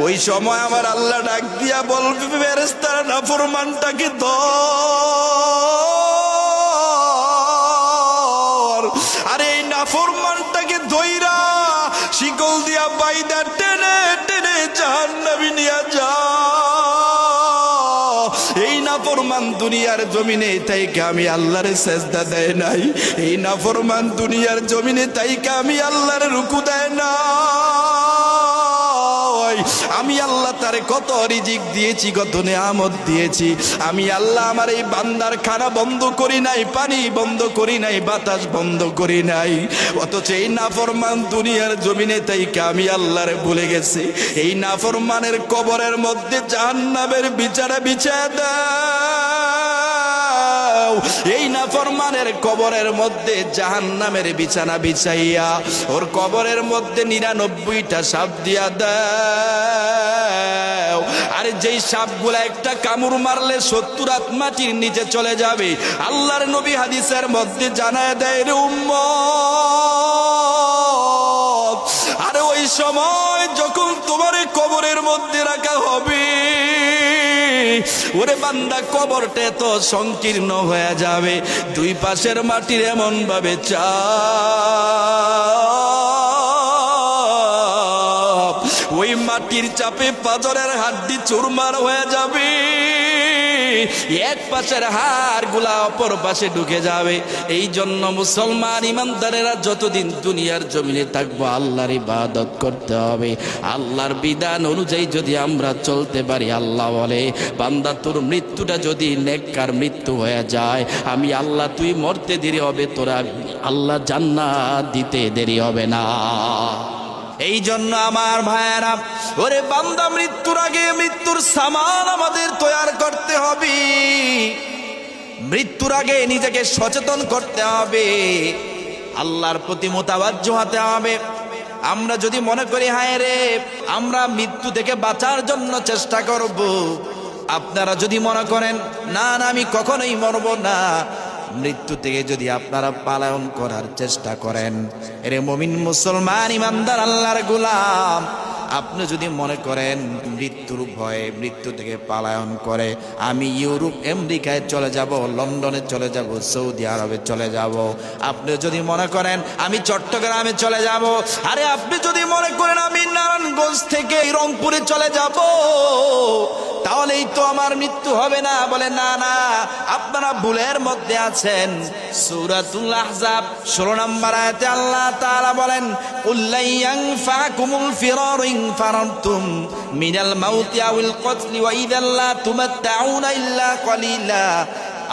ওই সময় আমার আল্লাহ ডাক দিয়া বলবে ফেরেশতারা নাফরমানটাকে ধর। আর এই নাফরমানটাকে ধইরা শিকল দিয়া বাইদা টেনে টেনে জাহান্নামে নিয়ে যা। এই নাফরমান দুনিয়ার জমিনে তাইকে আমি আল্লাহর সেজদা দেয় নাই, এই নাফরমান দুনিয়ার জমিনে তাইকে আমি আল্লাহর রুকু দেয় না। আমি আল্লাহ তারে কত রিজিক দিয়েছি, কত নেয়ামত দিয়েছি। আমি আল্লাহ আমার এই বান্দার খানা বন্ধ করি নাই, পানি বন্ধ করি নাই, বাতাস বন্ধ করি নাই। অথচ এই নাফরমান দুনিয়ার জমিনে তাইকে আমি আল্লাহরে ভুলে গেছি। এই নাফরমানের কবরের মধ্যে জাহান্নামের বিছানা বিছায় দাও। এই নাফরমানের কবরের মধ্যে জাহান্নামের বিছানা বিছাইয়া ওর কবরের মধ্যে 99টা সাপ দিয়া দাও। আরে যেই সাপগুলা একটা কামড় মারলে 70 হাত মাটির নিচে চলে যাবে। আল্লাহর নবী হাদিসের মধ্যে জানায় দেয় রে উম্মত, আরে ওই সময় যখন তোমার কবরের মধ্যে রাখা হবে, ওরে বান্দা কবরটা এত সংকীর্ণ হয়ে যাবে, দুই পাশের মাটির এমন ভাবে চাপ, ওই মাটির চাপে পাজরের হাড্ডি চুরমার হয়ে যাবে। এক পাশের হাড় গুলা অপর পাশে ঢুকে যাবে। এই জন্য মুসলমান ইমানদারেরা যতদিন দুনিয়ার জমিনে থাকবো আল্লাহর ইবাদত করতে হবে। আল্লাহর বিধান অনুযায়ী যদি আমরা চলতে পারি, আল্লাহ বলে বান্দা তোর মৃত্যুটা যদি নেককার মৃত্যু হয়ে যায়, আমি আল্লাহ তুই মরতে দেরি হবে, তোরা আল্লাহ জান্নাত দিতে দেরি হবে না। এই জন্য আমার ভাইয়েরা, ওরে বান্দা মৃত্যুর আগে মৃত্যুর সামান আমাদের তৈরি করতে হবে। মৃত্যুর আগে নিজেকে সচেতন করতে হবে, আল্লাহর প্রতি মোতাবাজ্জ হতে হবে। আমরা যদি মনে করি হায় রে আমরা মৃত্যু থেকে বাঁচার জন্য চেষ্টা করব, আপনারা যদি মনে করেন না না আমি কখনোই মরব না, মৃত্যু থেকে যদি আপনারা পালায়ন করার চেষ্টা করেন, এরে মুমিন মুসলমান ইমানদার আল্লাহর গোলাম, আপনি যদি মনে করেন মৃত্যুর ভয়ে মৃত্যু থেকে পালায়ন করে আমি ইউরোপ আমেরিকায় চলে যাব, লন্ডনে চলে যাব, সৌদি আরবে চলে যাব, আপনি যদি মনে করেন আমি চট্টগ্রামে চলে যাব, আরে আপনি যদি মনে করেন আমি নারায়ণগঞ্জ থেকে রংপুরে চলে যাব, তাহলেই তো আমার মৃত্যু হবে না। বলে না না, আপনারা ভুলের মধ্যে আছেন। সূরাতুল আহজাব 16 নম্বর আয়াতে আল্লাহ তাআলা বলেন কুল্লা ইয়ানফাকুমুল ফিরারু ইন ফারারতুম মিনাল মাউতি আওয়াল কতলি ওয়া ইযা লা তুমাত্তাউনা ইল্লা কলিলা।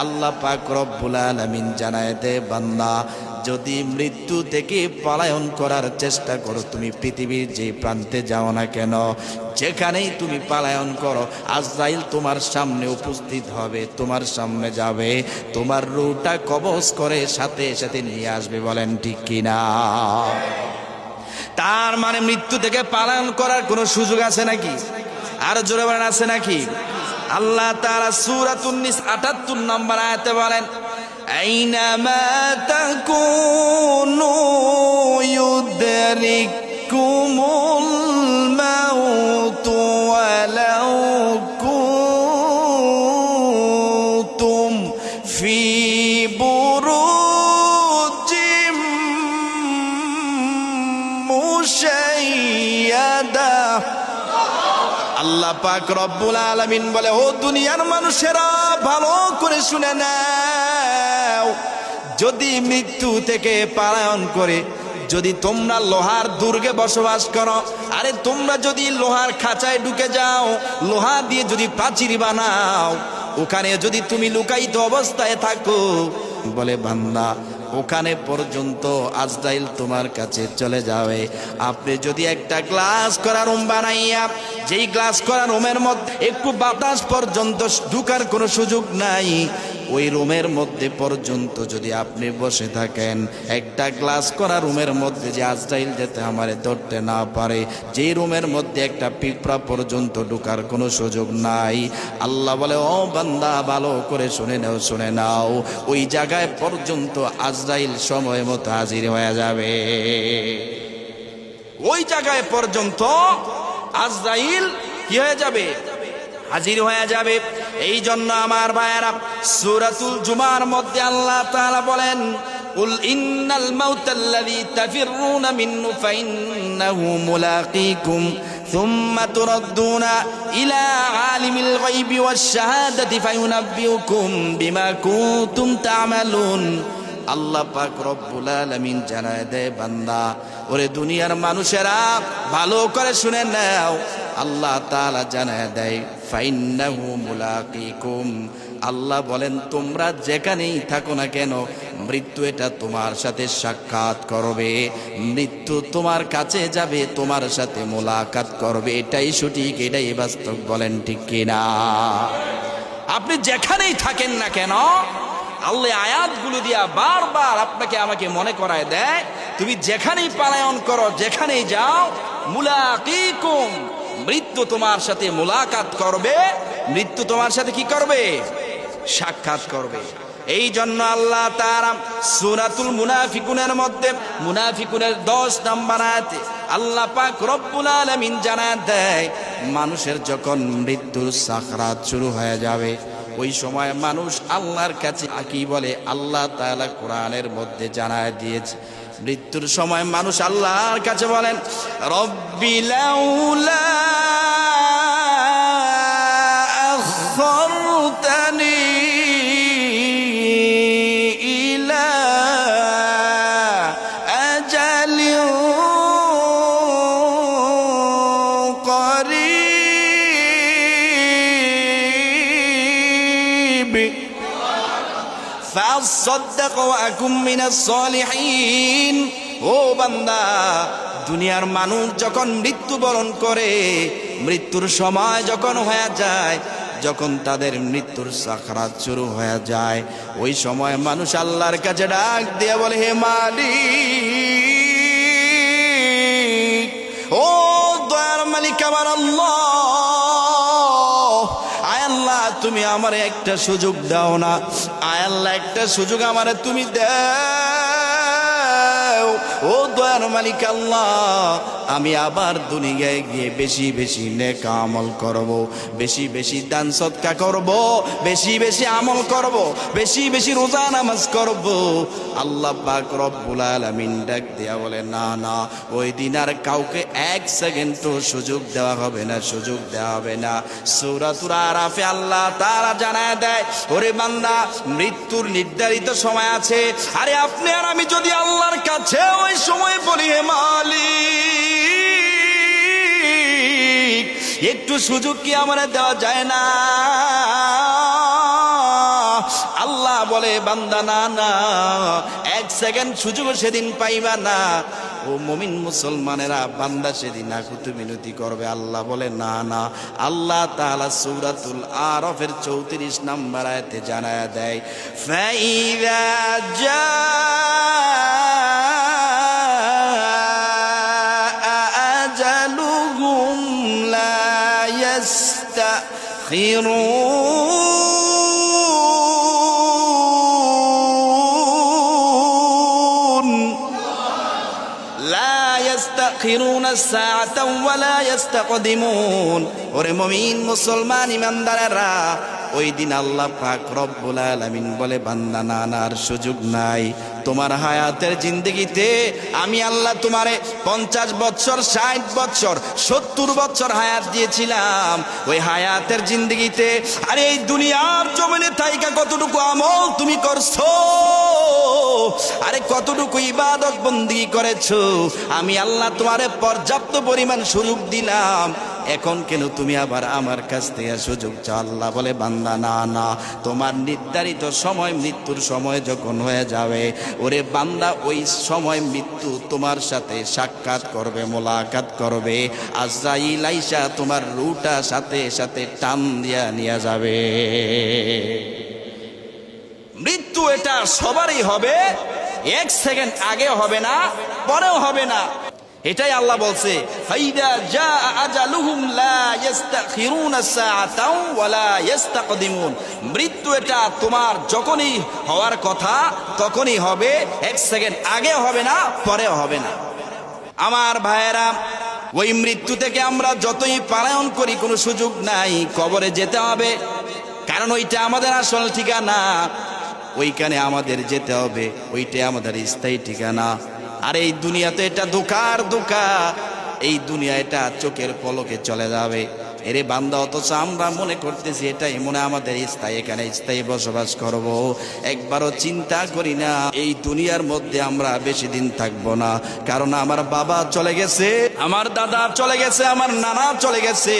আল্লাহ পাক রব্বুল আলামিন জানায় দে বান্দা, যদি মৃত্যু থেকে পলায়ন করার চেষ্টা করো, তুমি পৃথিবীর যে প্রান্তে যাও না কেন, যেখানেই তুমি পলায়ন করো, আজরাইল তোমার সামনে উপস্থিত হবে, তোমার সামনে যাবে, তোমার রূহটা কবজ করে সাথে সাথে নিয়ে আসবে। বলেন ঠিক কিনা? তার মানে মৃত্যু থেকে পলায়ন করার কোনো সুযোগ আছে নাকি? আর জোরে বলেন আছে নাকি? আল্লাহ তাআলা সূরাতুন নিস ৭৮ নম্বর আয়াতে বলেন আইনামা তাকুনু ইউদরিকুমুল মাউতু ওয়ালাউ কুনতুম ফি বুরুজিম মুশাইয়াদা। আল্লাহ পাক রব্বুল আলামিন বলে, ও দুনিয়ার মানুষেরা ভালো করে শুনে নাও, যদি মৃত্যু থেকে পলায়ন করে যদি তোমরা লোহার দুর্গে বসবাস করো, আরে তোমরা যদি লোহার খাঁচায় ঢুকে যাও, লোহা দিয়ে যদি প্রাচীর বানাও, ওখানে যদি তুমি লুকায়িত অবস্থায় থাকো, বলে বান্দা ওখানে পর্যন্ত আজরাইল তোমার কাছে চলে যাবে। আপনি যদি একটা গ্লাস করা রুম বানাইয়া, যেই গ্লাস করা রুমের মধ্যে একটু বাতাস পর্যন্ত ঢুকার কোনো সুযোগ নাই, ওই রুমের মধ্যে পর্যন্ত যদি আপনি বসে থাকেন, একটা গ্লাস করা রুমের মধ্যে যে আজরাইল যেতে আমারে ধরতে না পারে, যেই রুমের মধ্যে একটা পিঁপড়া পর্যন্ত ঢুকার কোনো সুযোগ নাই, আল্লাহ বলে ও বান্দা ভালো করে শুনে নাও, শুনে নাও, ওই জায়গায় পর্যন্ত আজরাইল সময় মতো হাজির হয়ে যাবে। ওই জায়গায় পর্যন্ত আজরাইল কি হয়ে যাবে? হাজির হয়ে যাবে। এই জন্য আমার ভাইয়েরা, সূরাতুল জুমার মধ্যে আল্লাহ তাআলা বলেন, কুল ইন্নাল মাউতাল্লাযী তাফিররুনা মিনহু ফাইন্নাহু মুলাকীকুম সুম্মা তুরাদ্দুনা ইলা আলিমিল গায়বি ওয়াশ শাহাদাতি ফায়ুনাব্বিউকুম বিমা কুনতুম তা'মালুন। আল্লাহ পাক রব্বুল আলামিন জানায় দেয়, বান্দা, ওরে দুনিয়ার মানুষেরা ভালো করে শুনে নাও, আল্লাহ তাআলা জানায় দেয় ফাইন্নাহু মুলাকীকুম। আল্লাহ বলেন, তোমরা যেখানেই থাকো না কেন, মৃত্যু এটা তোমার সাথে সাক্ষাৎ করবে, মৃত্যু তোমার কাছে যাবে, তোমার সাথে মোলাকাত করবে। এটাই সঠিক, এটাই বাস্তব। বলেন ঠিক কিনা? আপনি যেখানেই থাকেন না কেন, আল্লাহ আয়াতগুলো দিয়া বারবার আপনাকে আমাকে মনে করায় দেয়, তুমি যেখানেই পলায়ন করো, যেখানেই যাও, মুলাকীকুম, মৃত্যু তোমার সাথে মোলাকাত করবে, মৃত্যু তোমার সাথে কি করবে? সাক্ষাৎ করবে। এই জন্য আল্লাহ তাআলা সূরাতুল মুনাফিকুনের মধ্যে মুনাফিকুনের 10 নম্বর আয়াতে আল্লাহ পাক রব্বুল আলামিন জানায় দেয়, মানুষের যখন মৃত্যুর সাকরাত শুরু হয়ে যাবে, ওই সময় মানুষ আল্লাহর কাছে কি বলে? আল্লাহ তাআলা কোরআনের মধ্যে জানায় দিয়েছে, মৃত্যুর সময় মানুষ আল্লাহর কাছে বলেন, রব্বি লাউলা আখরতানি ইলা আজালিন করিব ফাসাদদাক ওয়া আকুম মিনাস সালিহিন। ও বান্দা, দুনিয়ার মানুষ যখন মৃত্যুবরণ করে, মৃত্যুর সময় যখন হয়ে যায়, যখন তাদের মৃত্যুর সাকরাত শুরু হয়ে যায়, ওই সময় মানুষ আল্লাহর কাছে ডাক দিয়ে বলে, হে মালিক, ও দয়ার মালিক আমার আল্লাহ, আয় আল্লাহ, তুমি আমারে একটা সুযোগ দাও না, আয় আল্লাহ, একটা সুযোগ আমারে তুমি দাও। ও দয়ার মালিক আল্লাহ, আমি আবার দুনিয়ায় গিয়ে বেশি বেশি নেক আমল করব, বেশি বেশি দান সদকা করব, বেশি বেশি আমল করব, বেশি বেশি রোজা নামাজ করব। আল্লাহ পাক রব্বুল আলামিন ডাক দিয়া বলে, না না, ওই দিন আর কাউকে এক সেকেন্ডও সুযোগ দেওয়া হবে না, সুযোগ দেওয়া হবে না। সূরাতুল আরাফে আল্লাহ তাআলা জানায় দেয়, ওরে বান্দা, মৃত্যুর নির্ধারিত সময় আছে। আরে আপনি আর আমি যদি আল্লাহর কাছে ওই সময় বলি, হে মালিক, একটু সুযোগ কি আমরা দেওয়া যায় না? আল্লাহ বলে, বান্দা, না না, এক সেকেন্ড সুযোগ সেদিন পাইবা না। ও মুমিন মুসলমানেরা, বান্দা সেদিন আকুতি মিনতি করবে। আল্লাহ বলে, না না। আল্লাহ তাআলা সূরাতুল আরাফের 34 নম্বর আয়াতে জানায়া দেয়, ফাইযা আজালুহুম লা ইস্তাখিরুন লা ইস্তাখিরুনা সাআতাও ওয়া লা ইস্তাকদিমুন। ওরে মুমিন মুসলমান ইমানদারেরা, ওই দিন আল্লাহ পাক রব্বুল আলামিন বলে, বান্দা, না না, আর সুযোগ নাই। তোমার হায়াতের জিন্দেগিতে আমি আল্লাহ তোমারে 50 বছর, 60 বছর, 70 বছর হায়াত দিয়েছিলাম। ওই হায়াতের জিন্দেগিতে আরে এই দুনিয়ার জমিনে থাইকা কতটুকু আমল তুমি করছো, আরে কতটুকু ইবাদত বন্দেগী করেছো, আমি আল্লাহ তোমারে পর্যাপ্ত পরিমাণ সুযোগ দিলাম। এখন কেন তুমি আবার আমার কাছ থেকে সুযোগ চাও? আল্লাহ বলে, বান্দা, না না, তোমার নির্ধারিত সময়, মৃত্যুর সময় যখন হয়ে যাবে, ওরে বান্দা, ওই সময় মৃত্যু তোমার সাথে সাক্ষাৎ করবে, মোলাকাত করবে। আজরাইল আইসা তোমার রূহটা সাথে সাথে টান দিয়া নিয়ে যাবে। মৃত্যু এটা সবারই হবে, এক সেকেন্ড আগে হবে না, পরেও হবে না। এটাই আল্লাহ বলছে, ফাইদা জা আজালুহুম লা ইস্তাখিরুনা সাআতাও ওয়া লা ইস্তাকদিমুন। মৃত্যু এটা তোমার যখনই হওয়ার কথা তখনই হবে, এক সেকেন্ড আগে হবে না, পরেও হবে না। আমার ভাইয়েরা, ওই মৃত্যু থেকে আমরা যতই পালায়ন করি কোনো সুযোগ নাই, কবরে যেতে হবে, কারণ ওইটা আমাদের আসল ঠিকানা, ওইখানে আমাদের যেতে হবে, ওইটা আমাদের স্থায়ী ঠিকানা। আর এই দুনিয়াতে এটা ধোঁকার ধোঁকা, এই দুনিয়া এটা চোখের পলকে চলে যাবে। এরে বান্দা, অথচ আমরা মনে করতেছি এটাই মনে আমাদের স্থায়ী, এখানে স্থায়ী বসবাস করব। একবারও চিন্তা করি না এই দুনিয়ার মধ্যে আমরা বেশি দিন থাকবো না, কারণ আমার বাবা চলে গেছে, আমার দাদা চলে গেছে, আমার নানা চলে গেছে,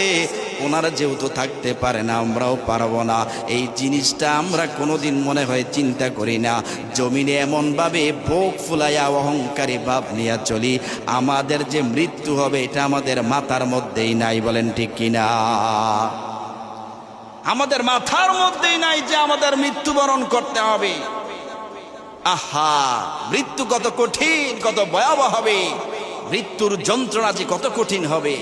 ওনারা যেহেতু থাকতে পারে না আমরাও পারবো না। এই জিনিসটা আমরা কোনোদিন মনে হয় চিন্তা করি না। জমিনে এমনভাবে বুক ফুলাইয়া অহংকারী ভাব নিয়ে চলি, আমাদের যে মৃত্যু হবে এটা আমাদের মাথার মধ্যেই নাই। বলেন ঠিক কিনা? আমাদের মাথার মধ্যেই নাই যে আমাদের মৃত্যুবরণ করতে হবে। আহা, মৃত্যু কত কঠিন, কত ভয়াবহ হবে, মৃত্যুর যন্ত্রণা যে কত কঠিন হবে।